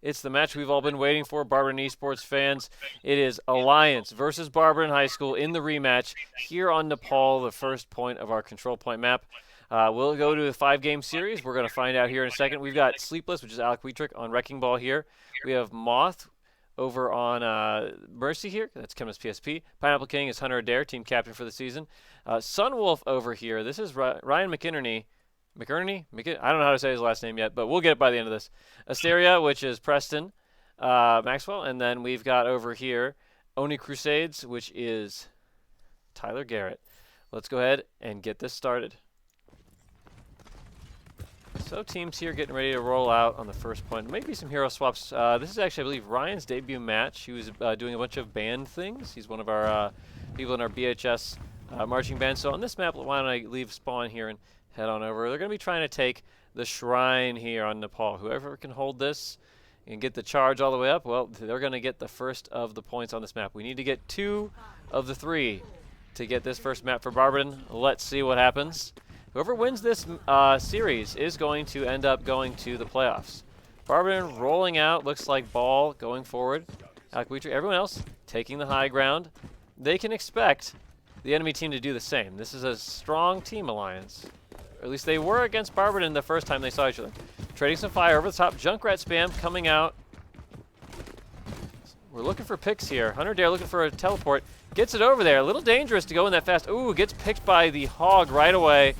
It's the match we've all been waiting for, Barberton Esports fans. It is Alliance versus Barberton High School in the rematch here on Nepal, the first point of our control point map. We'll go to a 5-game series. We're going to find out here in a second. We've got Sleepless, which is Alec Wuethrich on Wrecking Ball here. We have Moth over on Mercy here. That's Chemist PSP. Pineapple King is Hunter Adair, team captain for the season. Sunwolf over here. This is Ryan McInerney. McInerney? I don't know how to say his last name yet, but we'll get it by the end of this. Asteria, which is Preston Maxwell. And then we've got over here Oni Crusades, which is Tyler Garrett. Let's go ahead and get this started. So teams here getting ready to roll out on the first point. Maybe some hero swaps. This is actually, I believe, Ryan's debut match. He was doing a bunch of band things. He's one of our people in our BHS marching band. So on this map, why don't I leave spawn here and head on over. They're going to be trying to take the shrine here on Nepal. Whoever can hold this and get the charge all the way up, well, they're going to get the first of the points on this map. We need to get 2 of the 3 to get this first map for Barberton. Let's see what happens. Whoever wins this series is going to end up going to the playoffs. Barberton rolling out, looks like ball going forward. Alec Wuethrich, everyone else taking the high ground. They can expect the enemy team to do the same. This is a strong team alliance. Or at least they were against Barberton the first time they saw each other. Trading some fire over the top. Junkrat spam coming out. We're looking for picks here. Hunter Dare looking for a teleport. Gets it over there. A little dangerous to go in that fast. Ooh, gets picked by the Hog right away.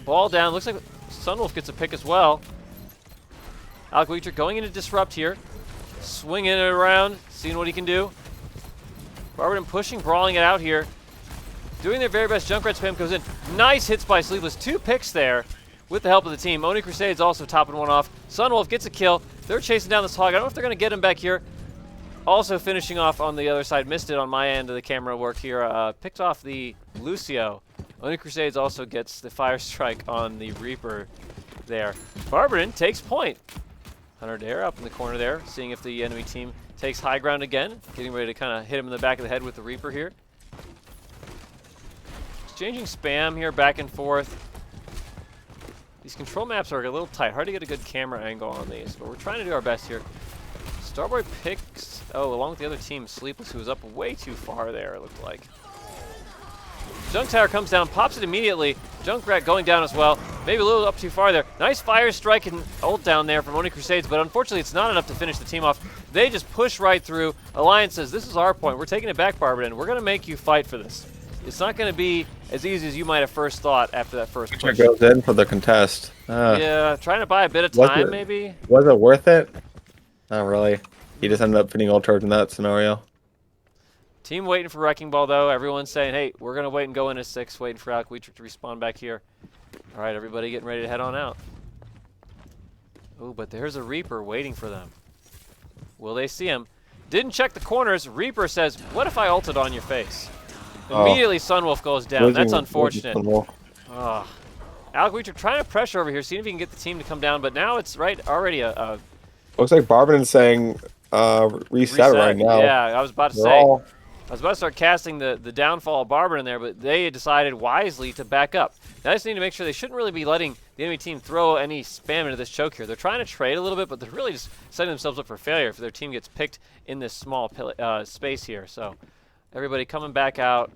Ball down. Looks like Sunwolf gets a pick as well. Alec Wuethrich going into Disrupt here. Swinging it around. Seeing what he can do. Barberton pushing, brawling it out here. Doing their very best. Junkrat spam goes in. Nice hits by Sleepless. 2 picks there with the help of the team. Oni Crusades also topping one off. Sunwolf gets a kill. They're chasing down this Hog. I don't know if they're going to get him back here. Also finishing off on the other side. Missed it on my end of the camera work here. Picked off the Lucio. Oni Crusades also gets the Fire Strike on the Reaper there. Barberton takes point. Hunter Dare up in the corner there. Seeing if the enemy team takes high ground again. Getting ready to kind of hit him in the back of the head with the Reaper here. Exchanging spam here back and forth. These control maps are a little tight. Hard to get a good camera angle on these, but we're trying to do our best here. Starboy picks, along with the other team, Sleepless, who was up way too far there, it looked like. Junk Tower comes down, pops it immediately. Junkrat going down as well. Maybe a little up too far there. Nice fire strike and ult down there from Oni Crusades, but unfortunately it's not enough to finish the team off. They just push right through. Alliance says, this is our point. We're taking it back, Barberton. We're going to make you fight for this. It's not going to be as easy as you might have first thought after that first push. Goes in for the contest. Yeah, trying to buy a bit of time, maybe. Was it worth it? Not really. He just ended up fitting all charge in that scenario. Team waiting for Wrecking Ball, though. Everyone's saying, hey, we're going to wait and go into 6, waiting for Alec Wuethrich to respawn back here. All right, everybody getting ready to head on out. Oh, but there's a Reaper waiting for them. Will they see him? Didn't check the corners. Reaper says, what if I ulted on your face? Immediately, Sunwolf goes down. That's unfortunate. Oh. Alec Wuethrich trying to pressure over here, seeing if he can get the team to come down, but now it's already a looks like Barberton's saying reset right now. Yeah, I was about to say. I was about to start casting the downfall of Barberton there, but they decided wisely to back up. Now, I just need to make sure they shouldn't really be letting the enemy team throw any spam into this choke here. They're trying to trade a little bit, but they're really just setting themselves up for failure if their team gets picked in this small space here. So everybody coming back out.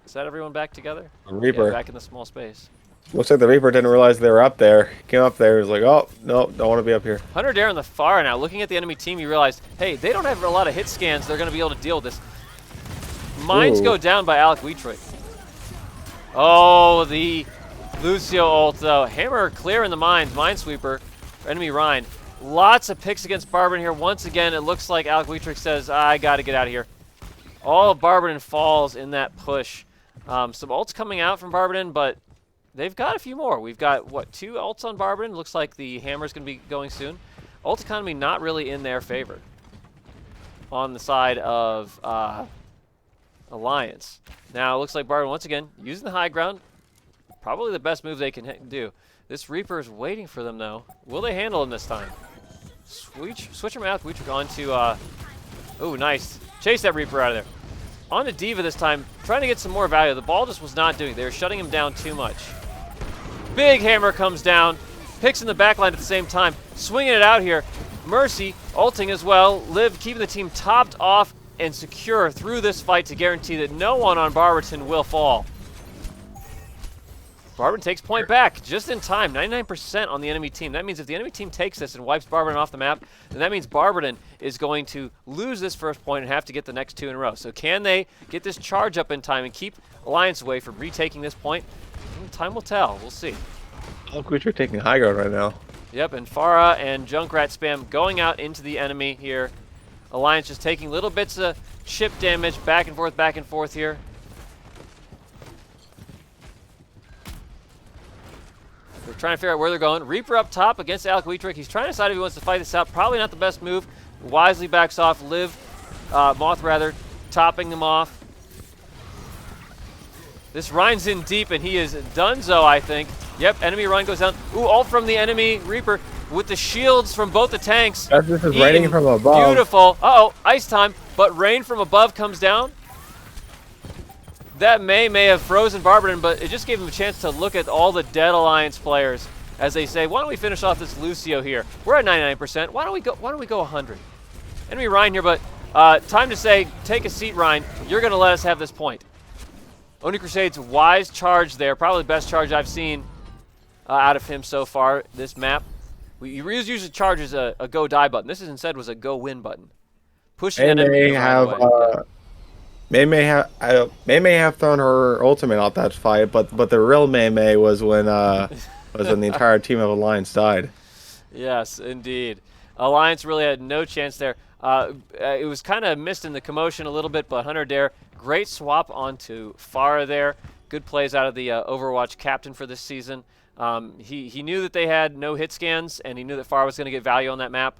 Is that everyone back together? Reaper. Yeah, back in the small space. Looks like the Reaper didn't realize they were up there. Came up there, was like, oh, no, don't want to be up here. Hunter Dare on the far now. Looking at the enemy team, you realize, hey, they don't have a lot of hit scans. They're going to be able to deal with this. Mines go down by Alec Wuethrich. Oh, the Lucio ult, though. Hammer clear in the mines. Minesweeper for enemy Rhine. Lots of picks against Barberton here. Once again, it looks like Alec Wuethrich says, I got to get out of here. All of Barberton falls in that push. Some ults coming out from Barberton, but they've got a few more. We've got, what, 2 ults on Barberton? Looks like the Hammer's going to be going soon. Ult economy not really in their favor on the side of Alliance. Now, it looks like Barberton, once again, using the high ground. Probably the best move they can do. This Reaper is waiting for them, though. Will they handle him this time? Switch him out. Wuethrich onto, oh, nice. Chase that Reaper out of there. On to Diva this time, trying to get some more value. The ball just was not doing it. They were shutting him down too much. Big hammer comes down. Picks in the back line at the same time. Swinging it out here. Mercy ulting as well. Liv keeping the team topped off and secure through this fight to guarantee that no one on Barberton will fall. Barberton takes point back just in time, 99% on the enemy team. That means if the enemy team takes this and wipes Barberton off the map, then that means Barberton is going to lose this first point and have to get the next 2 in a row. So can they get this charge up in time and keep Alliance away from retaking this point? Time will tell. We'll see. Alec Wuethrich taking high ground right now. Yep, and Farah and Junkrat spam going out into the enemy here. Alliance just taking little bits of chip damage back and forth here. They're trying to figure out where they're going. Reaper up top against Alec Wuethrich. He's trying to decide if he wants to fight this out. Probably not the best move. Wisely backs off. Moth rather, topping them off. This Ryan's in deep, and he is donezo, I think. Yep, enemy Ryan goes down. Ooh, ult from the enemy Reaper with the shields from both the tanks. This is raining from above. Beautiful. Uh-oh, ice time, but rain from above comes down. That may have frozen Barberton, but it just gave him a chance to look at all the dead Alliance players as they say, why don't we finish off this Lucio here? We're at 99%. Why don't we go 100? Enemy Ryan here, but time to say, take a seat, Ryan. You're going to let us have this point. Oni Crusade's wise charge there, probably the best charge I've seen out of him so far this map. We usually charges a go die button. This instead was a go win button. Pushing an enemy away. May have thrown her ultimate off that fight, but the real May was when the entire team of Alliance died. Yes, indeed. Alliance really had no chance there. It was kind of missed in the commotion a little bit, but Hunter Adair, great swap onto Farah there. Good plays out of the Overwatch captain for this season. He knew that they had no hit scans, and he knew that Farah was going to get value on that map.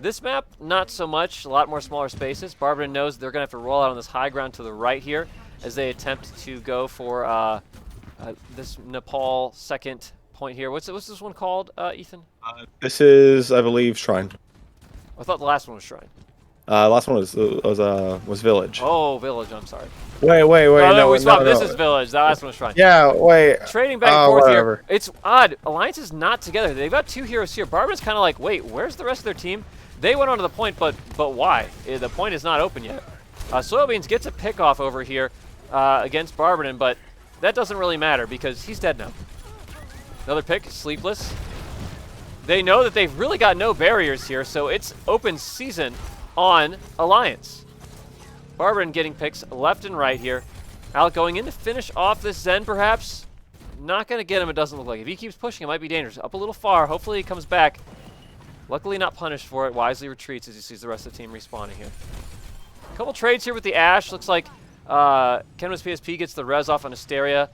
This map, not so much. A lot more smaller spaces. Barberton knows they're going to have to roll out on this high ground to the right here as they attempt to go for this Nepal second point here. What's this one called, Ethan? This is, I believe, Shrine. I thought the last one was Shrine. Last one was Village. Oh, Village. I'm sorry. Wait. No, we swapped. This is Village. That last one was Shrine. Yeah, wait. Trading back and forth whatever. here. It's odd. Alliance is not together. They've got 2 heroes here. Barberton's kind of like, wait, where's the rest of their team? They went onto the point, but why? The point is not open yet. Soybeans gets a pick off over here against Barberton, but that doesn't really matter because he's dead now. Another pick, Sleepless. They know that they've really got no barriers here, so it's open season on Alliance. Barberton getting picks left and right here. Alec going in to finish off this Zen, perhaps. Not going to get him, it doesn't look like. If he keeps pushing, it might be dangerous. Up a little far. Hopefully he comes back. Luckily not punished for it. Wisely retreats as he sees the rest of the team respawning here. A couple trades here with the Ashe. Looks like Kenwas PSP gets the res off on Asteria.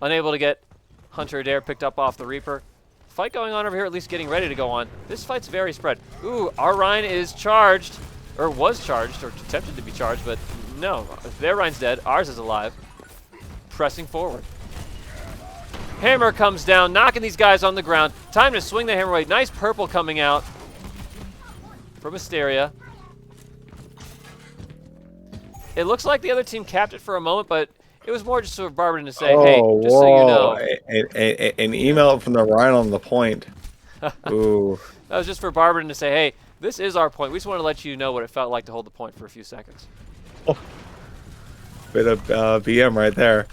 Unable to get Hunter Adair picked up off the Reaper. Fight going on over here, at least getting ready to go on. This fight's very spread. Ooh, our Ryan is charged. Or was charged, or attempted to be charged, but no. Their Ryan's dead. Ours is alive. Pressing forward. Hammer comes down, knocking these guys on the ground. Time to swing the hammer away. Nice purple coming out from Asteria. It looks like the other team capped it for a moment, but it was more just for Barberton to say, hey, just so you know. An email from the Ryan on the point. Ooh. That was just for Barberton to say, hey, this is our point. We just want to let you know what it felt like to hold the point for a few seconds. Oh. Bit of BM right there.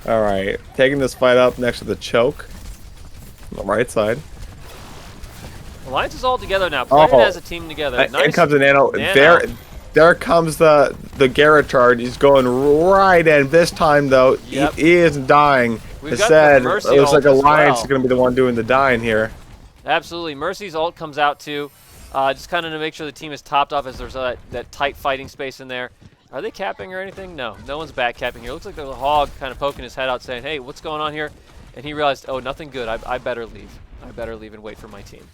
All right, taking this fight up next to the choke on the right side. Alliance is all together now. Playing as a team together. Nice. In comes the Nano. There comes the Garrett charge. He's going right in. This time, though, yep. he isn't dying. Instead, it looks like Alliance is going to be the one doing the dying here. Absolutely. Mercy's ult comes out, too. Just kind of to make sure the team is topped off as there's that tight fighting space in there. Are they capping or anything? No. No one's back capping here. Looks like there's a Hog kind of poking his head out saying, hey, what's going on here? And he realized, oh, nothing good. I better leave. I better leave and wait for my team.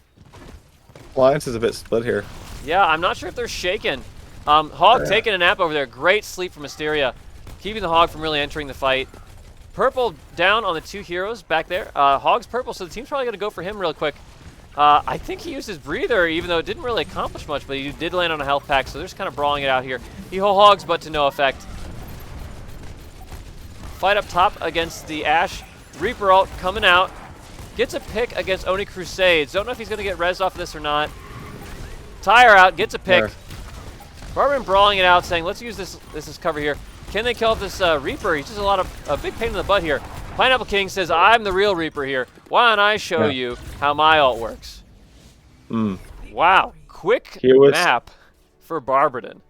Alliance is a bit split here. Yeah, I'm not sure if they're shaken. Hog taking a nap over there. Great sleep from Asteria. Keeping the Hog from really entering the fight. Purple down on the 2 heroes back there. Hog's purple, so the team's probably going to go for him real quick. I think he used his breather, even though it didn't really accomplish much, but he did land on a health pack, so they're just kind of brawling it out here. He Hogs, but to no effect. Fight up top against the Ashe. Reaper ult coming out. Gets a pick against Oni Crusades. Don't know if he's going to get rezzed off of this or not. Tire out, gets a pick. Sure. Barberton brawling it out, saying, let's use this as cover here. Can they kill this Reaper? He's just a big pain in the butt here. Pineapple King says, I'm the real Reaper here. Why don't I show you how my ult works? Wow, quick map for Barberton.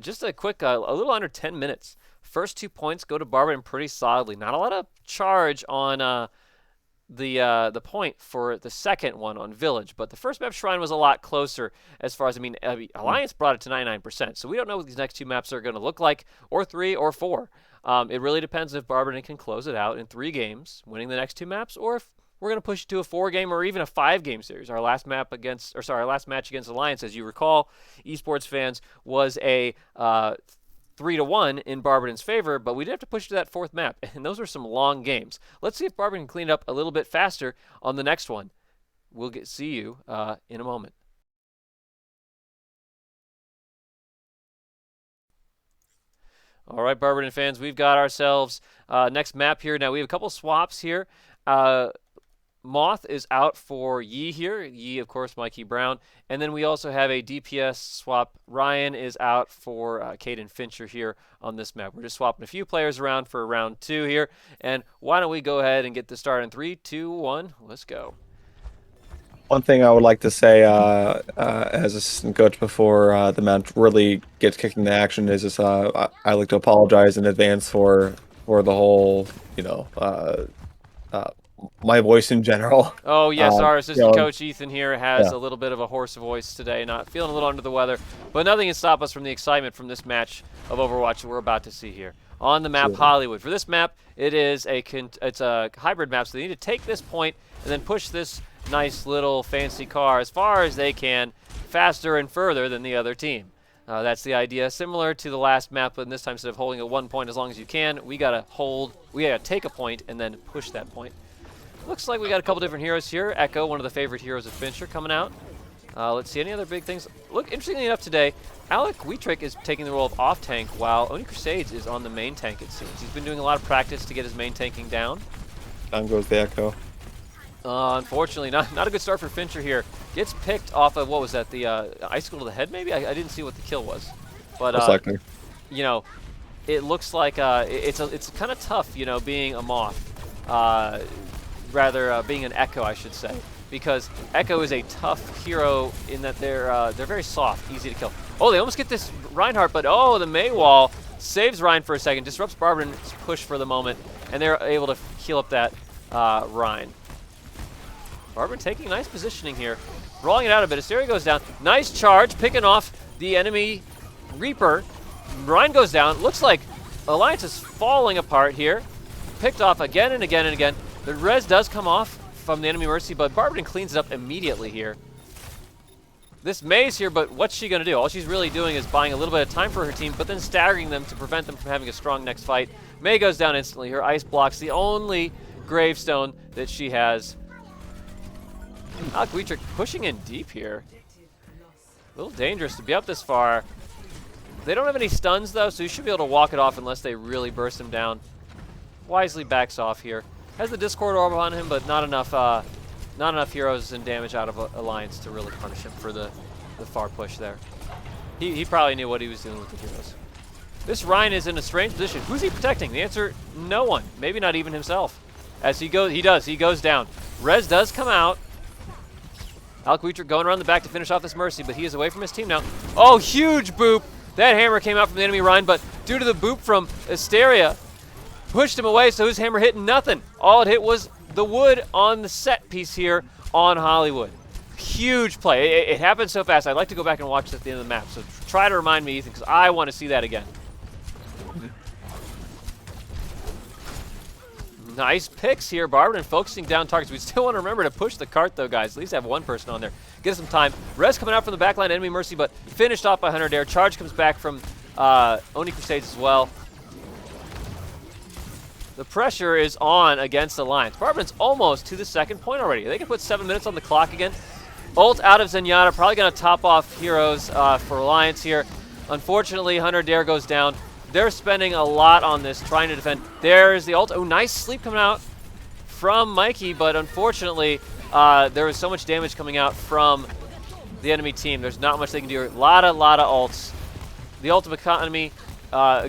Just a quick, a little under 10 minutes. First 2 points go to Barberton pretty solidly. Not a lot of charge on the point for the second one on Village, but the first map Shrine was a lot closer as far as, Alliance brought it to 99%, so we don't know what these next 2 maps are going to look like, or 3 or 4. It really depends if Barberton can close it out in 3 games, winning the next 2 maps, or if we're going to push it to a 4-game or even a 5-game series. Our last match against Alliance, as you recall, esports fans, was a 3-1 in Barberton's favor, but we did have to push to that 4th map, and those were some long games. Let's see if Barberton can clean it up a little bit faster on the next one. We'll see you in a moment. All right, Barberton fans, we've got ourselves next map here. Now, we have a couple swaps here. Moth is out for Yi here. Yi, of course, Mikey Brown. And then we also have a DPS swap. Ryan is out for Kaeden Fincher here on this map. We're just swapping a few players around for round 2 here. And why don't we go ahead and get this started in 3, 2, 1. Let's go. One thing I would like to say as assistant coach before the match really gets kicked into action is I like to apologize in advance for the whole, my voice in general. Oh, yes, our assistant coach Ethan here has a little bit of a hoarse voice today, not feeling a little under the weather, but nothing can stop us from the excitement from this match of Overwatch that we're about to see here. On the map, Hollywood. For this map, it's a hybrid map, so they need to take this point and then push this nice little fancy car as far as they can, faster and further than the other team. That's the idea. Similar to the last map, but this time instead of holding at 1 point as long as you can, we gotta take a point and then push that point. Looks like we got a couple different heroes here. Echo, one of the favorite heroes of Fincher, coming out. Let's see, any other big things? Look, interestingly enough today, Alec Wuethrich is taking the role of off-tank, while Oni Crusades is on the main tank, it seems. He's been doing a lot of practice to get his main tanking down. Down goes the Echo. Unfortunately, not a good start for Fincher here. Gets picked off of, what was that, the icicle to the head, maybe? I didn't see what the kill was. But, it looks like it's kind of tough, being a Moth. Being an Echo, I should say, because Echo is a tough hero in that they're very soft, easy to kill. Oh, they almost get this Reinhardt, but the Mei wall saves Ryan for a second, disrupts Barberton's push for the moment, and they're able to heal up that Ryan. Barberton taking nice positioning here, rolling it out a bit. Asteria goes down, nice charge, picking off the enemy Reaper. Ryan goes down. Looks like Alliance is falling apart here. Picked off again and again and again. The res does come off from the enemy Mercy, but Barberton cleans it up immediately here. This Mei's here, but what's she going to do? All she's really doing is buying a little bit of time for her team, but then staggering them to prevent them from having a strong next fight. Mei goes down instantly. Her ice blocks the only gravestone that she has. Alec Wuethrich pushing in deep here. A little dangerous to be up this far. They don't have any stuns, though, so you should be able to walk it off unless they really burst him down. Wisely backs off here. Has the Discord orb on him, but not enough heroes and damage out of Alliance to really punish him for the far push there. He probably knew what he was doing with the heroes. This Ryan is in a strange position. Who's he protecting? The answer, no one. Maybe not even himself. As he goes down. Rez does come out. Alec Wuethrich going around the back to finish off this Mercy, but he is away from his team now. Oh, huge boop! That hammer came out from the enemy Ryan, but due to the boop from Asteria, pushed him away, so his hammer hit nothing. All it hit was the wood on the set piece here on Hollywood. Huge play. It happened so fast. I'd like to go back and watch it at the end of the map, so try to remind me, Ethan, because I want to see that again. Nice picks here. Barberton focusing down targets. We still want to remember to push the cart, though, guys. At least have one person on there. Get some time. Res coming out from the backline, enemy Mercy, but finished off by Adair. Charge comes back from Oni Crusades as well. The pressure is on against Alliance. Barberton's almost to the second point already. They can put 7 minutes on the clock again. Ult out of Zenyatta. Probably going to top off heroes for Alliance here. Unfortunately, Adair goes down. They're spending a lot on this, trying to defend. There's the ult. Oh, nice sleep coming out from Mikey, but unfortunately, there was so much damage coming out from the enemy team. There's not much they can do. A lot of ults. The ultimate economy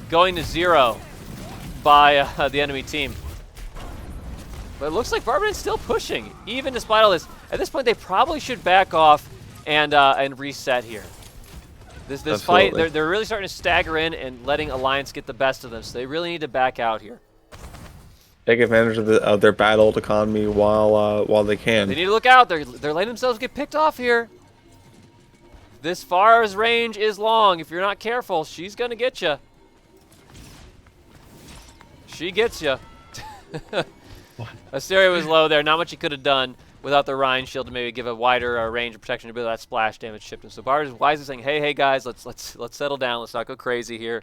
going to 0 by the enemy team. But it looks like Barberton's still pushing, even despite all this. At this point, they probably should back off and reset here. This fight, they're really starting to stagger in and letting Alliance get the best of them, so they really need to back out here. Take advantage of their bad ult economy while they can. They need to look out. They're letting themselves get picked off here. This Pharah's range is long. If you're not careful, she's going to get you. She gets you. Asteria was low there. Not much he could have done without the Rhine shield to maybe give a wider range of protection to be that splash damage shipped him. So Bard is wisely saying, hey guys, let's settle down. Let's not go crazy here.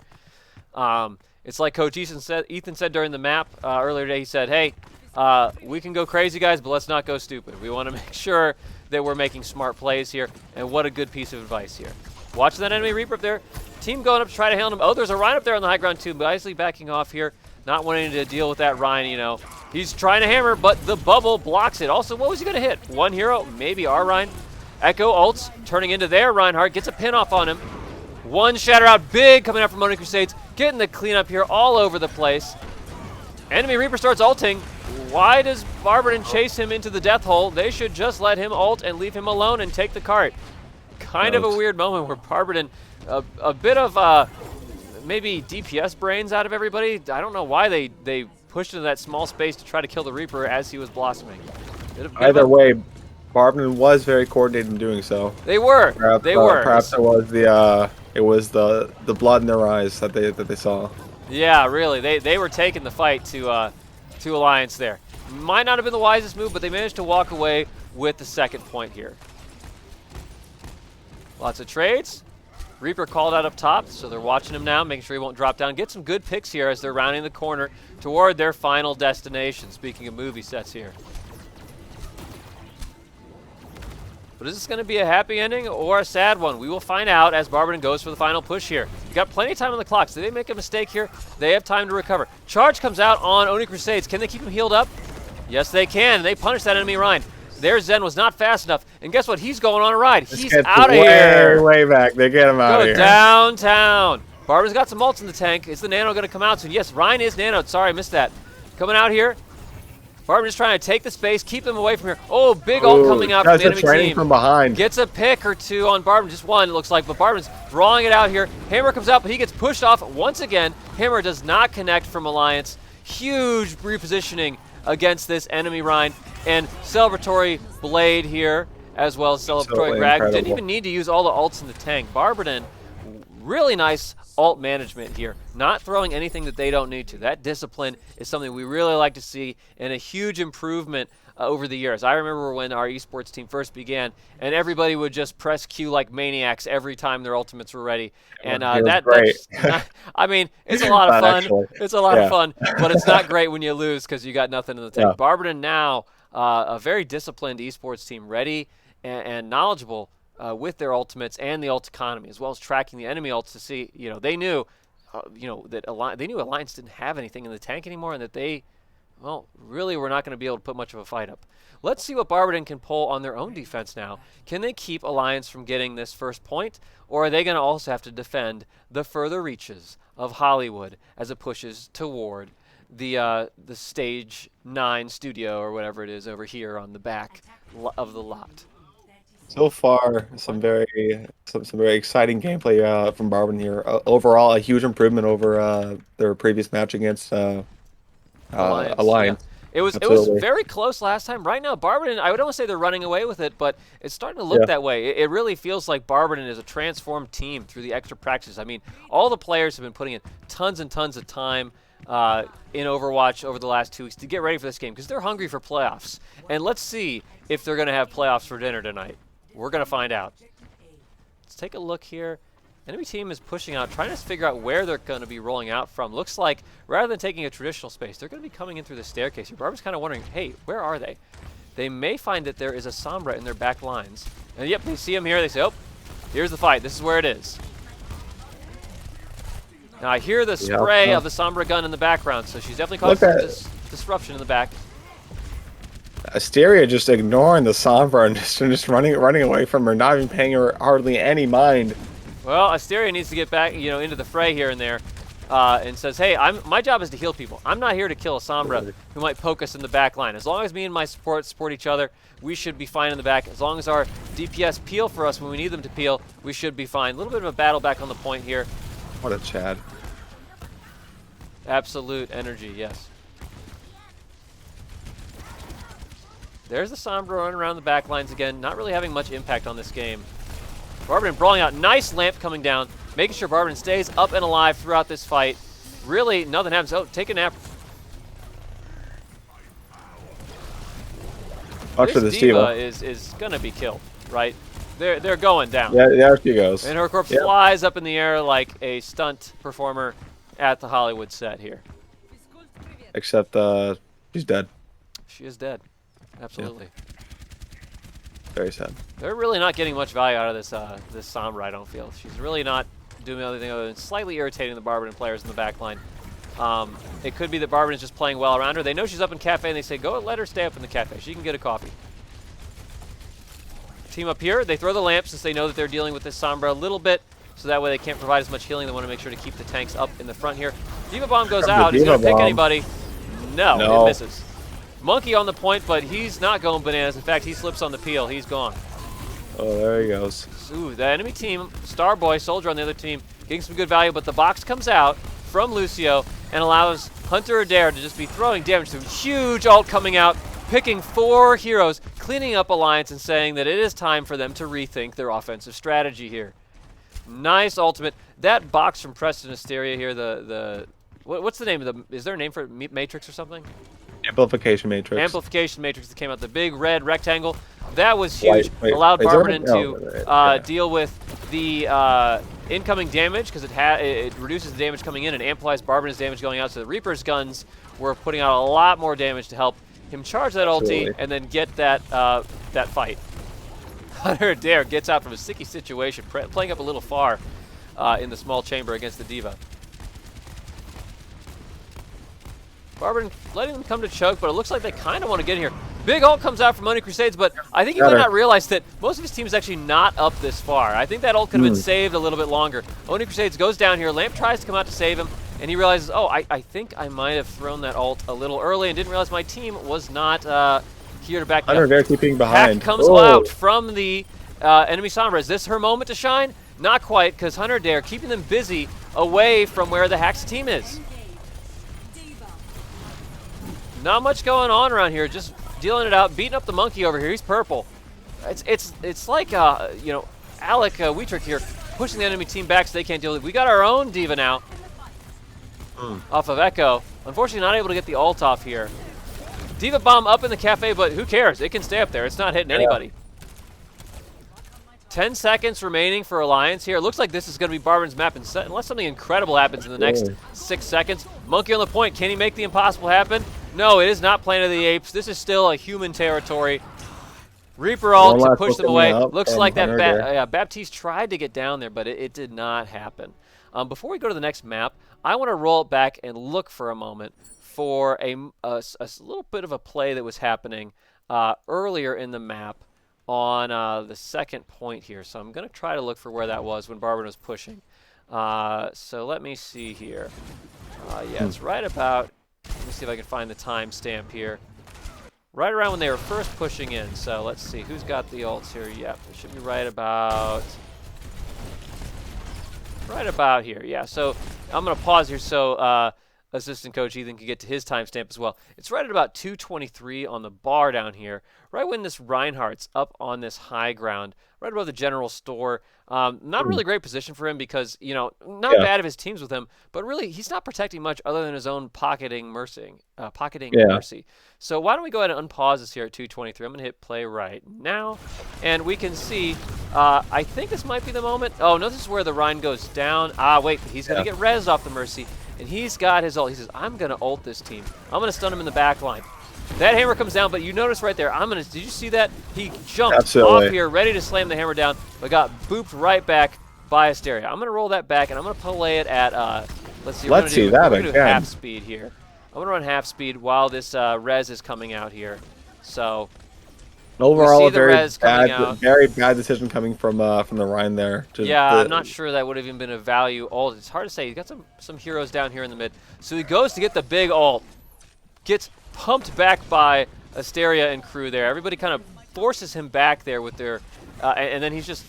It's like Coach Ethan said during the map earlier today. He said, hey, we can go crazy, guys, but let's not go stupid. We want to make sure that we're making smart plays here, and what a good piece of advice here. Watching that enemy Reaper up there. Team going up to try to handle him. Oh, there's a Rhine up there on the high ground too. Wisely backing off here, not wanting to deal with that Rhine, you know. He's trying to hammer, but the bubble blocks it. Also, what was he going to hit? One hero, maybe our Rhine. Echo ults, turning into their Reinhardt, gets a pin off on him. One shatter out big coming out from Money Crusades, getting the cleanup here all over the place. Enemy Reaper starts ulting. Why does Barberton chase him into the death hole? They should just let him ult and leave him alone and take the cart. Kind of a weird moment where Barberton, a bit of maybe DPS brains out of everybody. I don't know why they pushed into that small space to try to kill the Reaper as he was blossoming. Either way, Barberton was very coordinated in doing so. They were. Perhaps, they were. Perhaps it was the blood in their eyes that they saw. Yeah, really. They were taking the fight to Alliance there. Might not have been the wisest move, but they managed to walk away with the second point here. Lots of trades. Reaper called out up top, so they're watching him now, making sure he won't drop down. Get some good picks here as they're rounding the corner toward their final destination. Speaking of movie sets here. But is this going to be a happy ending or a sad one? We will find out as Barberton goes for the final push here. You've got plenty of time on the clock, so if they make a mistake here, they have time to recover. Charge comes out on Oni Crusades. Can they keep him healed up? Yes, they can. They punish that enemy Rhine. Their Zen was not fast enough. And guess what? He's going on a ride. He's out of here. Way back. They get him out of here. Go downtown. Barberton's got some ults in the tank. Is the Nano going to come out soon? Yes, Rhine is nanoed. Sorry, I missed that. Coming out here. Barberton's trying to take the space, keep them away from here. Oh, big ult coming out from the enemy team. From behind. Gets a pick or two on Barberton, just one it looks like, but Barberton's drawing it out here. Hammer comes out, but he gets pushed off once again. Hammer does not connect from Alliance. Huge repositioning against this enemy Rhine. And celebratory blade here, as well as celebratory grab. Didn't even need to use all the ults in the tank. Barberton, really nice ult management here, not throwing anything that they don't need to. That discipline is something we really like to see, and a huge improvement over the years. I remember when our esports team first began, and everybody would just press Q like maniacs every time their ultimates were ready. And that's I mean, it's a lot of fun. Actually. It's a lot of fun, but it's not great when you lose because you got nothing in the tank. Barberton now, a very disciplined esports team, ready and knowledgeable with their ultimates and the ult economy, as well as tracking the enemy ults to see, they knew, that Alliance didn't have anything in the tank anymore, and that they, really were not going to be able to put much of a fight up. Let's see what Barberton can pull on their own defense now. Can they keep Alliance from getting this first point, or are they going to also have to defend the further reaches of Hollywood as it pushes toward the stage 9 studio or whatever it is over here on the back of the lot? So far, some very exciting gameplay from Barberton here. Overall, a huge improvement over their previous match against Alliance. Yeah. It was very close last time. Right now, Barberton, I would almost say they're running away with it, but it's starting to look that way. It really feels like Barberton is a transformed team through the extra practice. I mean, all the players have been putting in tons and tons of time in Overwatch over the last 2 weeks to get ready for this game because they're hungry for playoffs. And let's see if they're going to have playoffs for dinner tonight. We're going to find out. Let's take a look here. Enemy team is pushing out, trying to figure out where they're going to be rolling out from. Looks like rather than taking a traditional space, they're going to be coming in through the staircase here. Barber's kind of wondering, hey, where are they? They may find that there is a Sombra in their back lines. And yep, they see him here. They say, oh, here's the fight. This is where it is. Now I hear the spray of the Sombra gun in the background, so she's definitely causing some disruption in the back. Asteria just ignoring the Sombra and just running away from her, not even paying her hardly any mind. Well, Asteria needs to get back, into the fray here and there, and says, "Hey, my job is to heal people. I'm not here to kill a Sombra who might poke us in the back line. As long as me and my support each other, we should be fine in the back. As long as our DPS peel for us when we need them to peel, we should be fine." A little bit of a battle back on the point here. What a Chad. Absolute energy, yes. There's the Sombra running around the back lines again, not really having much impact on this game. Barberton brawling out. Nice lamp coming down, making sure Barberton stays up and alive throughout this fight. Really, nothing happens. Oh, take a nap. Watch for This this diva is going to be killed, right? They're going down. Yeah, there she goes. And her corpse flies up in the air like a stunt performer at the Hollywood set here. Except she's dead. She is dead. Absolutely. Yeah. Very sad. They're really not getting much value out of this Sombra, I don't feel. She's really not doing anything other than slightly irritating the Barberton players in the back line. It could be that Barberton is just playing well around her. They know she's up in cafe, and they say, go let her stay up in the cafe. She can get a coffee. Team up here, they throw the lamp since they know that they're dealing with this Sombra a little bit, so that way they can't provide as much healing. They want to make sure to keep the tanks up in the front here. Diva Bomb goes out. He's going to pick anybody. No, it misses. Monkey on the point, but he's not going bananas. In fact, he slips on the peel. He's gone. Oh, there he goes. Ooh, the enemy team, Starboy, Soldier on the other team, getting some good value, but the box comes out from Lucio and allows Hunter Adair to just be throwing damage to huge ult coming out, picking 4 heroes, cleaning up Alliance and saying that it is time for them to rethink their offensive strategy here. Nice ultimate. That box from Preston Asteria here, what's the name of is there a name for it? Matrix or something? Amplification Matrix. Amplification Matrix that came out, the big red rectangle. That was huge. Allowed Barberton to deal with the incoming damage because it reduces the damage coming in and amplifies Barberton's damage going out. So the Reaper's guns were putting out a lot more damage to help him charge that ulti and then get that fight. Hunter Adair gets out from a sticky situation, playing up a little far in the small chamber against the Diva. Barberton letting them come to choke, but it looks like they kind of want to get in here. Big ult comes out from Oni Crusades, but I think he might not realize that most of his team is actually not up this far. I think that ult could have been saved a little bit longer. Oni Crusades goes down here. Lamp tries to come out to save him, and he realizes, oh, I think I might have thrown that ult a little early and didn't realize my team was not here to back me up. They're keeping behind. Hack comes out from the enemy Sombra. Is this her moment to shine? Not quite, because Hunter Adair keeping them busy away from where the Hack's team is. Not much going on around here, just dealing it out, beating up the monkey over here. He's purple. It's like Alec Wuethrich here, pushing the enemy team back so they can't deal with it. We got our own Diva now off of Echo. Unfortunately, not able to get the ult off here. Diva Bomb up in the cafe, but who cares? It can stay up there. It's not hitting anybody. 10 seconds remaining for Alliance here. It looks like this is going to be Barberton's map, unless something incredible happens in the next 6 seconds. Monkey on the point. Can he make the impossible happen? No, it is not Planet of the Apes. This is still a human territory. Reaper ult to push them away. Looks like that Baptiste tried to get down there, but it did not happen. Before we go to the next map, I want to roll it back and look for a moment for a little bit of a play that was happening earlier in the map on the second point here. So I'm going to try to look for where that was when Barberton was pushing. So let me see here. Yeah, it's right about, let me see if I can find the timestamp here. Right around when they were first pushing in. So let's see, who's got the ults here? Yep, it should be right about here. Yeah, so I'm going to pause here so assistant coach Ethan can get to his timestamp as well. It's right at about 2:23 on the bar down here, right when this Reinhardt's up on this high ground, right above the general store. Not really great position for him because, not bad of his teams with him, but really he's not protecting much other than his own pocketing mercy. So why don't we go ahead and unpause this here at 2:23. I'm going to hit play right now, and we can see, I think this might be the moment. Oh, no, this is where the Rein goes down. Wait, he's going to get res off the mercy. And he's got his ult. He says, I'm going to ult this team. I'm going to stun him in the back line. That hammer comes down, but you notice right there, did you see that? He jumped off here, ready to slam the hammer down, but got booped right back by Asteria. I'm going to roll that back, and I'm going to play it at Let's see. Let's see that we're gonna do again. half speed here. I'm going to run half speed while this res is coming out here. So Overall, a the res coming out. very bad decision coming from the Rhine there. Yeah, I'm not sure that would have even been a value ult. It's hard to say. He's got some heroes down here in the mid. So he goes to get the big ult. Gets pumped back by Asteria and crew there. Everybody kind of forces him back there with their... and then he's just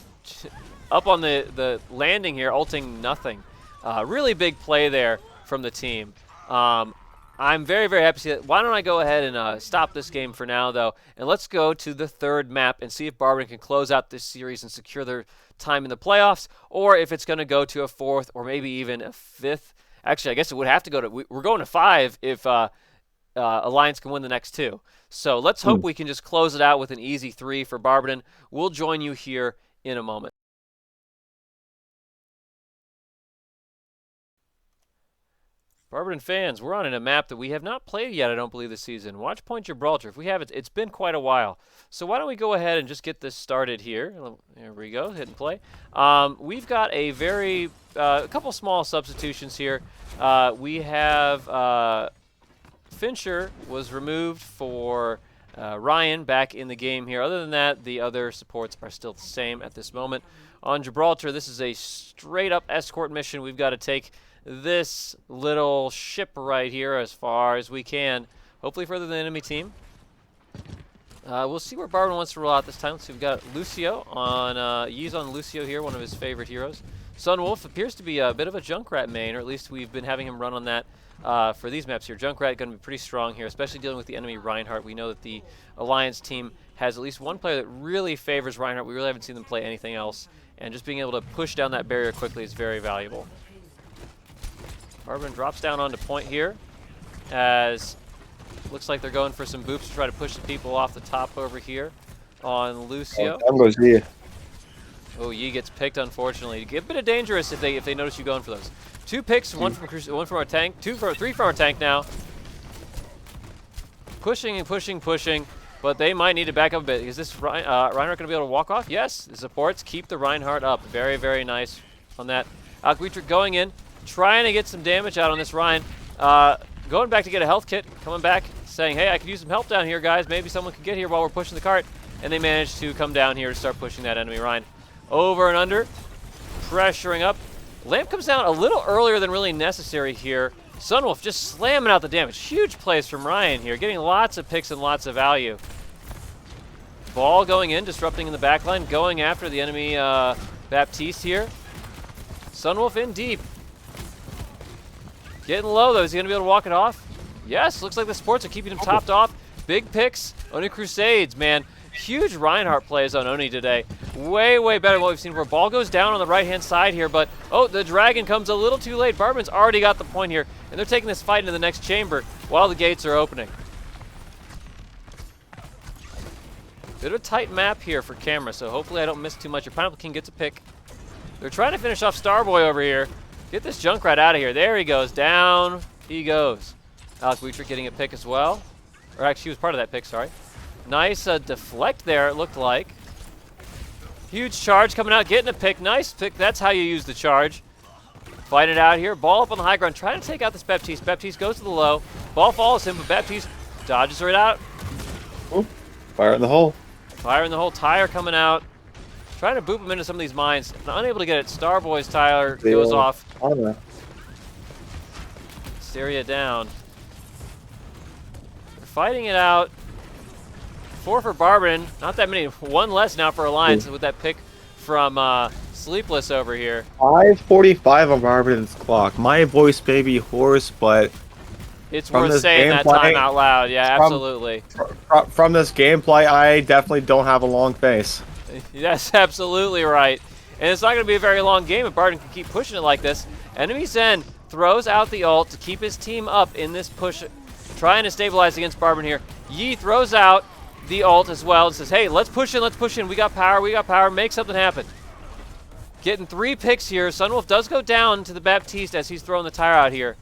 up on the landing here, ulting nothing. Really big play there from the team. I'm very, very happy to see that. Why don't I go ahead and stop this game for now, though, and let's go to the third map and see if Barberton can close out this series and secure their time in the playoffs, or if it's going to go to a fourth or maybe even a fifth. Actually, I guess it would have to go to... We're going to 5 if Alliance can win the next 2. So let's hope we can just close it out with an easy 3 for Barberton. We'll join you here in a moment. Barberton fans, we're on a map that we have not played yet, I don't believe, this season. Watch Point Gibraltar. If we have it, it's been quite a while. So why don't we go ahead and just get this started here. There we go, hit and play. We've got a couple small substitutions here. We have Fincher was removed for Ryan back in the game here. Other than that, the other supports are still the same at this moment. On Gibraltar, this is a straight-up escort mission. We've got to take this little ship right here as far as we can, hopefully further than the enemy team. We'll see where Barberton wants to roll out this time. So we've got Lucio on, Yee's on Lucio here, one of his favorite heroes. Sunwolf appears to be a bit of a Junkrat main, or at least we've been having him run on that for these maps here. Junkrat going to be pretty strong here, especially dealing with the enemy Reinhardt. We know that the Alliance team has at least one player that really favors Reinhardt. We really haven't seen them play anything else, and just being able to push down that barrier quickly is very valuable. Barberton drops down onto point here, as looks like they're going for some boops to try to push the people off the top over here on Lucio. Down goes Yee. Oh, Yee gets picked, unfortunately. Get a bit of dangerous if they notice you going for those. 2 picks, one from our tank, 3 from our tank now. Pushing and pushing, but they might need to back up a bit. Is this Reinhardt going to be able to walk off? Yes, the supports keep the Reinhardt up. Very, very nice on that. Alec Wuethrich going in, trying to get some damage out on this Ryan. Going back to get a health kit, coming back, saying, hey, I could use some help down here, guys. Maybe someone can get here while we're pushing the cart. And they managed to come down here to start pushing that enemy Ryan. Over and under, pressuring up. Lamp comes down a little earlier than really necessary here. Sunwolf just slamming out the damage. Huge plays from Ryan here, getting lots of picks and lots of value. Ball going in, disrupting in the backline, going after the enemy Baptiste here. Sunwolf in deep. Getting low, though. Is he going to be able to walk it off? Yes, looks like the sports are keeping him topped off. Big picks. Oni Crusades, man. Huge Reinhardt plays on Oni today. Way, way better than what we've seen before. Ball goes down on the right-hand side here, but, oh, the Dragon comes a little too late. Barberton's already got the point here, and they're taking this fight into the next chamber while the gates are opening. Bit of a tight map here for camera, so hopefully I don't miss too much. Your Pineapple King gets a pick. They're trying to finish off Starboy over here. Get this Junkrat out of here. There he goes. Down he goes. Alec Wuethrich getting a pick as well. Or actually, he was part of that pick, sorry. Nice deflect there, it looked like. Huge charge coming out, getting a pick. Nice pick. That's how you use the charge. Fight it out here. Ball up on the high ground, trying to take out this Baptiste. Baptiste goes to the low. Ball follows him, but Baptiste dodges right out. Ooh, fire in the hole. Fire in the hole. Tire coming out. Trying to boop him into some of these mines. Unable to get it. Starboy's tire goes off. Honor. Asteria down. They're fighting it out. 4 for Barberton. Not that many. 1 less now for Alliance with that pick from Sleepless over here. 5:45 on Barberton's clock. My voice may be hoarse, but it's worth saying that time out loud. Yeah, absolutely. From this gameplay, I definitely don't have a long face. That's absolutely right. And it's not going to be a very long game if Barberton can keep pushing it like this. Enemy Zen throws out the ult to keep his team up in this push, trying to stabilize against Barberton here. Yee throws out the ult as well and says, hey, let's push in. We got power, make something happen. Getting 3 picks here. Sunwolf does go down to the Baptiste as he's throwing the tire out here.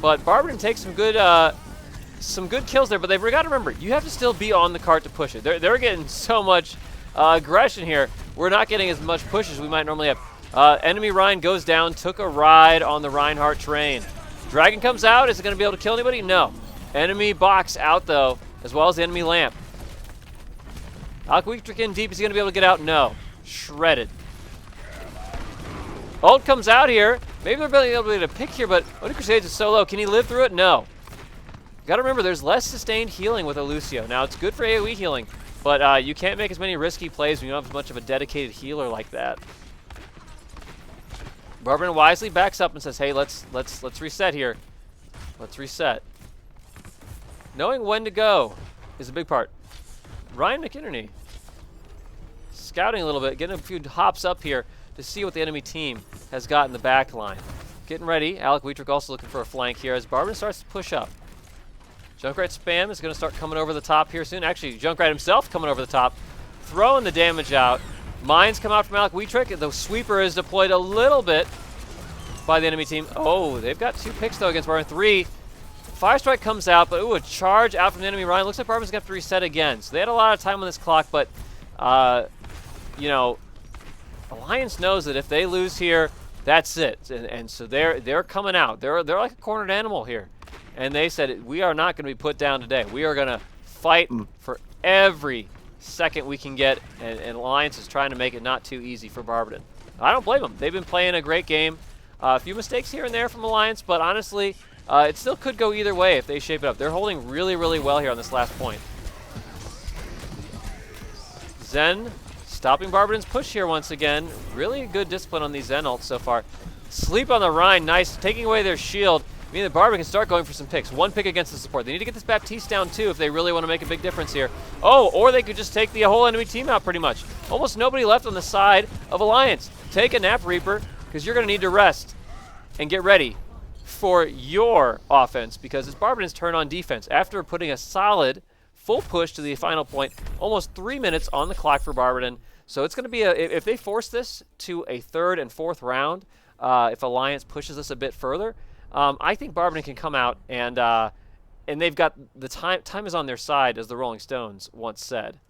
But Barberton takes some good kills there, but they've got to remember, you have to still be on the cart to push it. They're getting so much aggression here. We're not getting as much push as we might normally have. Enemy Ryan goes down, took a ride on the Reinhardt train. Dragon comes out. Is it going to be able to kill anybody? No. Enemy box out, though, as well as the enemy lamp. Alec Wuethrich in deep. Is he going to be able to get out? No. Shredded. Ult comes out here. Maybe they're able to pick here, but Oni Crusades is so low. Can he live through it? No. You got to remember, there's less sustained healing with a Lucio. Now, it's good for AoE healing, but you can't make as many risky plays when you don't have as much of a dedicated healer like that. Barberton wisely backs up and says, hey, let's reset here. Let's reset. Knowing when to go is a big part. Ryan McInerney scouting a little bit, getting a few hops up here to see what the enemy team has got in the back line. Getting ready. Alec Wuethrich also looking for a flank here as Barberton starts to push up. Junkrat spam is going to start coming over the top here soon. Actually, Junkrat himself coming over the top, throwing the damage out. Mines come out from Alec Wuethrich. The sweeper is deployed a little bit by the enemy team. Oh, they've got 2 picks, though, against Barberton. 3. Fire Strike comes out, but ooh, a charge out from the enemy Ryan. Looks like Barberton's going to have to reset again. So they had a lot of time on this clock, but, you know, Alliance knows that if they lose here, that's it. And so they're coming out. They're like a cornered animal here. And they said, we are not going to be put down today. We are going to fight for every second we can get, and Alliance is trying to make it not too easy for Barberton. I don't blame them. They've been playing a great game. A few mistakes here and there from Alliance, but honestly, it still could go either way if they shape it up. They're holding really, really well here on this last point. Zen stopping Barberton's push here once again. Really good discipline on these Zen ults so far. Sleep on the Rhine, nice, taking away their shield. I mean, the Barberton can start going for some picks. 1 pick against the support. They need to get this Baptiste down too if they really want to make a big difference here. Oh, or they could just take the whole enemy team out pretty much. Almost nobody left on the side of Alliance. Take a nap, Reaper, because you're going to need to rest and get ready for your offense, because it's Barberton's turn on defense. After putting a solid full push to the final point, almost 3 minutes on the clock for Barberton. So it's going to be if they force this to a 3rd and 4th round, if Alliance pushes this a bit further, I think Barberton can come out and they've got the time is on their side, as the Rolling Stones once said.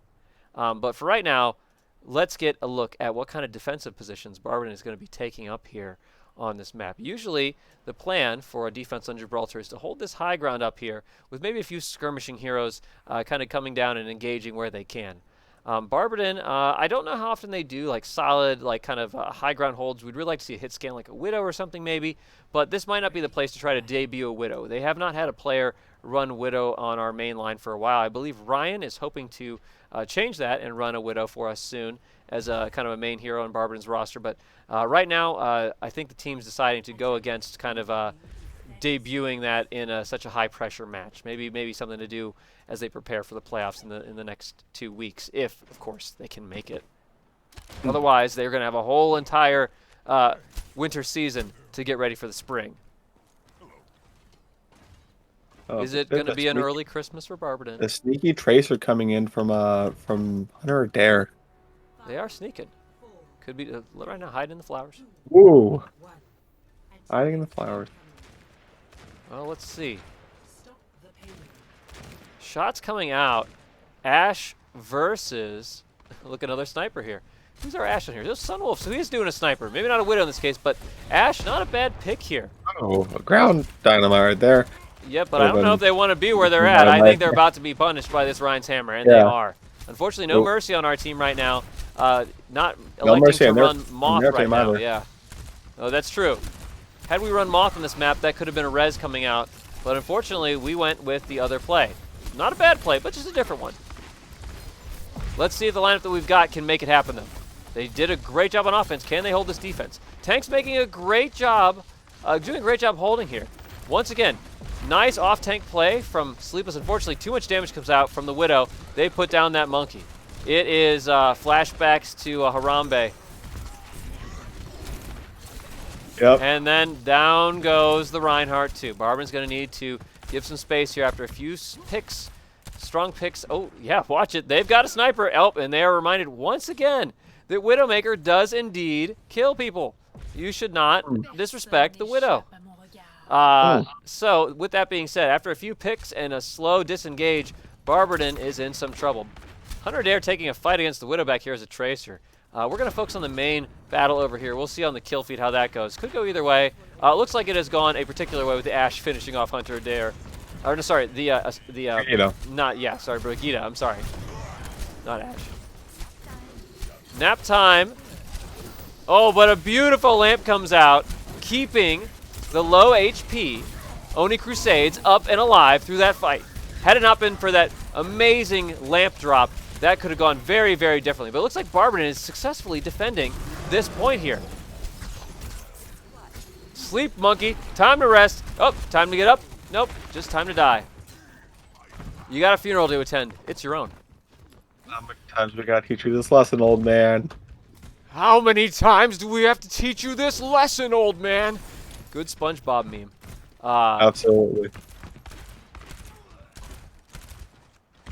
But for right now, let's get a look at what kind of defensive positions Barberton is going to be taking up here on this map. Usually, the plan for a defense on Gibraltar is to hold this high ground up here with maybe a few skirmishing heroes kind of coming down and engaging where they can. Barberton, I don't know how often they do like solid, like kind of high ground holds. We'd really like to see a hit scan like a Widow or something maybe, but this might not be the place to try to debut a Widow. They have not had a player run Widow on our main line for a while. I believe Ryan is hoping to change that and run a Widow for us soon as a kind of a main hero on Barberton's roster. But right now, I think the team's deciding to go against kind of debuting that in such a high pressure match. Maybe something to do as they prepare for the playoffs in the next 2 weeks, if of course they can make it. Otherwise, they're going to have a whole entire winter season to get ready for the spring. Oh, is it going to be an early Christmas for Barberton? The sneaky Tracer coming in from Hunter Adair. They are sneaking. Could be right now hiding in the flowers. Woo! Hiding in the flowers. Well, let's see. Shots coming out. Ash versus... Look, another sniper here. Who's our Ash on here? There's Sunwolf, so he's doing a sniper. Maybe not a Widow in this case, but Ash, not a bad pick here. Oh, a ground dynamite right there. Yeah, but I don't know if they want to be where they're at. I think they're about to be punished by this Ryan's Hammer, and they are. Unfortunately, no mercy on our team right now. Not electing to run Moth right now. Yeah. Oh, that's true. Had we run Moth on this map, that could have been a res coming out. But unfortunately, we went with the other play. Not a bad play, but just a different one. Let's see if the lineup that we've got can make it happen, though. They did a great job on offense. Can they hold this defense? Tank's making a great job, doing a great job holding here. Once again, nice off-tank play from Sleepless. Unfortunately, too much damage comes out from the Widow. They put down that monkey. It is flashbacks to Harambe. Yep. And then down goes the Reinhardt, too. Barberton's going to need to give some space here after a few picks. Strong picks. Oh, yeah, watch it. They've got a sniper. And they are reminded once again that Widowmaker does indeed kill people. You should not disrespect the Widow. So, with that being said, after a few picks and a slow disengage, Barberton is in some trouble. Hunter Adair taking a fight against the Widow back here as a Tracer. We're going to focus on the main battle over here. We'll see on the kill feed how that goes. Could go either way. It looks like it has gone a particular way with the Ashe finishing off Hunter Adair. Or no, sorry, sorry, Brigitte. I'm sorry, not Ashe. Nap time. Oh, but a beautiful lamp comes out, keeping the low HP Oni Crusades up and alive through that fight. Had it not been for that amazing lamp drop, that could have gone very, very differently. But it looks like Barberton is successfully defending this point here. Sleep, monkey. Time to rest. Oh, time to get up. Nope, just time to die. You got a funeral to attend. It's your own. How many times we gotta teach you this lesson, old man? How many times do we have to teach you this lesson, old man? Good SpongeBob meme. Absolutely.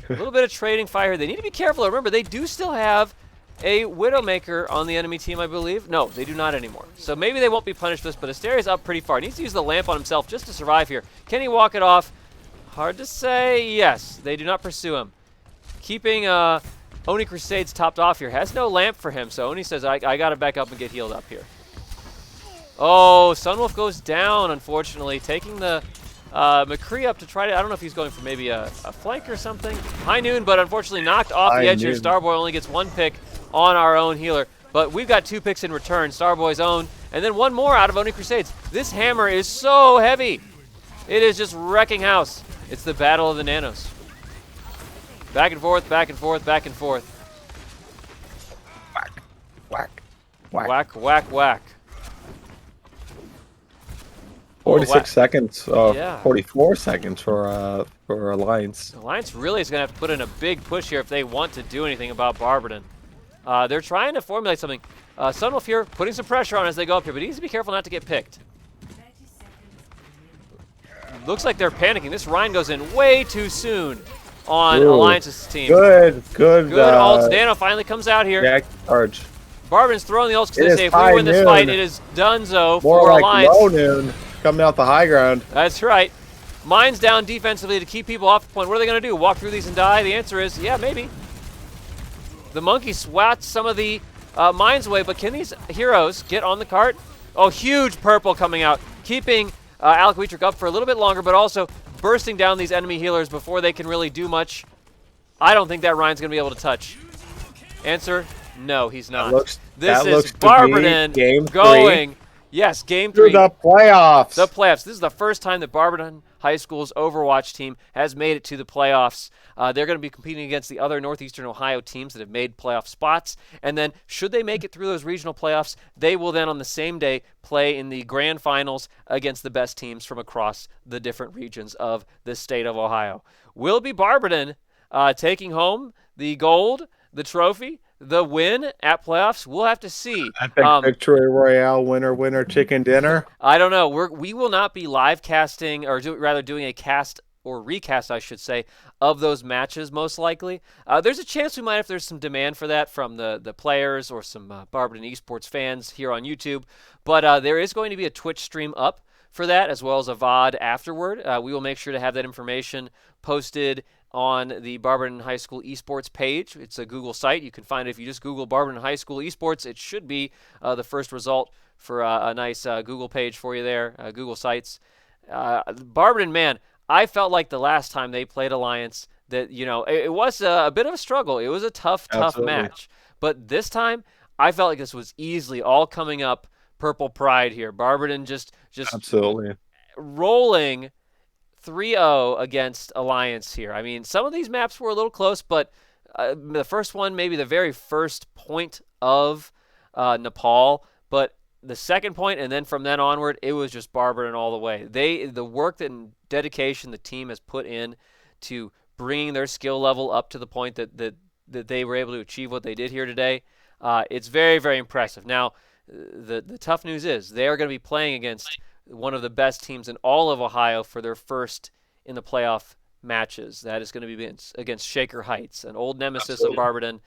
A little bit of trading fire. They need to be careful. Remember, they do still have a Widowmaker on the enemy team, I believe. No, they do not anymore. So maybe they won't be punished for this, but Asteria's up pretty far. He needs to use the lamp on himself just to survive here. Can he walk it off? Hard to say. Yes, they do not pursue him. Keeping Oni Crusades topped off here. Has no lamp for him, so Oni says, I got to back up and get healed up here. Oh, Sunwolf goes down, unfortunately, taking the McCree up to try to, I don't know if he's going for maybe a flank or something. High Noon, but unfortunately knocked off the edge here. Starboy only gets one pick on our own healer, but we've got 2 picks in return. Starboy's own, and then 1 more out of Oni Crusades. This hammer is so heavy. It is just wrecking house. It's the battle of the nanos. Back and forth, back and forth, back and forth. Whack, whack, whack. Whack, whack, whack. 46 seconds, yeah. 44 seconds for Alliance. Alliance really is going to have to put in a big push here if they want to do anything about Barberton. They're trying to formulate something. Sunwolf here putting some pressure on as they go up here, but he needs to be careful not to get picked. Looks like they're panicking. This Rhine goes in way too soon on Alliance's team. Good ults. Nano finally comes out here. Back charge. Barberton's throwing the ults because they say if we win this fight, it is donezo for More like Alliance. low noon. Coming out the high ground. That's right. Mine's down defensively to keep people off the point. What are they going to do? Walk through these and die? The answer is, yeah, maybe. The monkey swats some of the mines away, but can these heroes get on the cart? Oh, huge purple coming out, keeping Alec Wuethrich up for a little bit longer, but also bursting down these enemy healers before they can really do much. I don't think that Ryan's going to be able to touch. Answer, no, he's not. This is Barberton going. Yes, Game 3. The playoffs. The playoffs. This is the first time that Barberton High School's Overwatch team has made it to the playoffs. They're going to be competing against the other Northeastern Ohio teams that have made playoff spots. And then, should they make it through those regional playoffs, they will then on the same day play in the grand finals against the best teams from across the different regions of the state of Ohio. Will be Barberton taking home the gold, the trophy, the win at playoffs? We'll have to see. Epic Victory Royale winner chicken dinner. I don't know. We will not be live casting, or rather doing a cast or recast, I should say, of those matches most likely. There's a chance we might if there's some demand for that from the players or some Barberton Esports fans here on YouTube. But there is going to be a Twitch stream up for that, as well as a VOD afterward. We will make sure to have that information posted on the Barberton High School Esports page. It's a Google site. You can find it if you just Google Barberton High School Esports. It should be the first result for a nice Google page for you there, Google Sites. Barberton, man, I felt like the last time they played Alliance that, it was a bit of a struggle. It was a tough match. But this time, I felt like this was easily all coming up Purple Pride here. Barberton just absolutely rolling 3-0 against Alliance here. I mean, some of these maps were a little close, but the first one, maybe the very first point of Nepal, but the second point, and then from then onward, it was just Barberton all the way. The work and dedication the team has put in to bringing their skill level up to the point that they were able to achieve what they did here today, it's very, very impressive. Now, the tough news is they are going to be playing against one of the best teams in all of Ohio for their first in the playoff matches. That is going to be against Shaker Heights, an old nemesis of Barberton,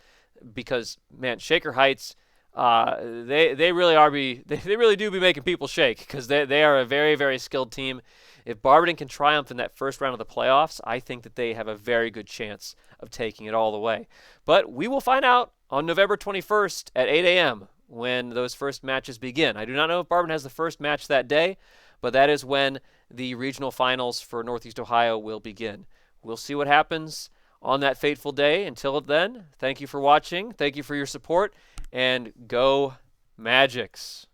because, man, Shaker Heights, they really do be making people shake, because they are a very, very skilled team. If Barberton can triumph in that first round of the playoffs, I think that they have a very good chance of taking it all the way. But we will find out on November 21st at 8 a.m. when those first matches begin. I do not know if Barberton has the first match that day, but that is when the regional finals for Northeast Ohio will begin. We'll see what happens on that fateful day. Until then, thank you for watching. Thank you for your support, and go Magics.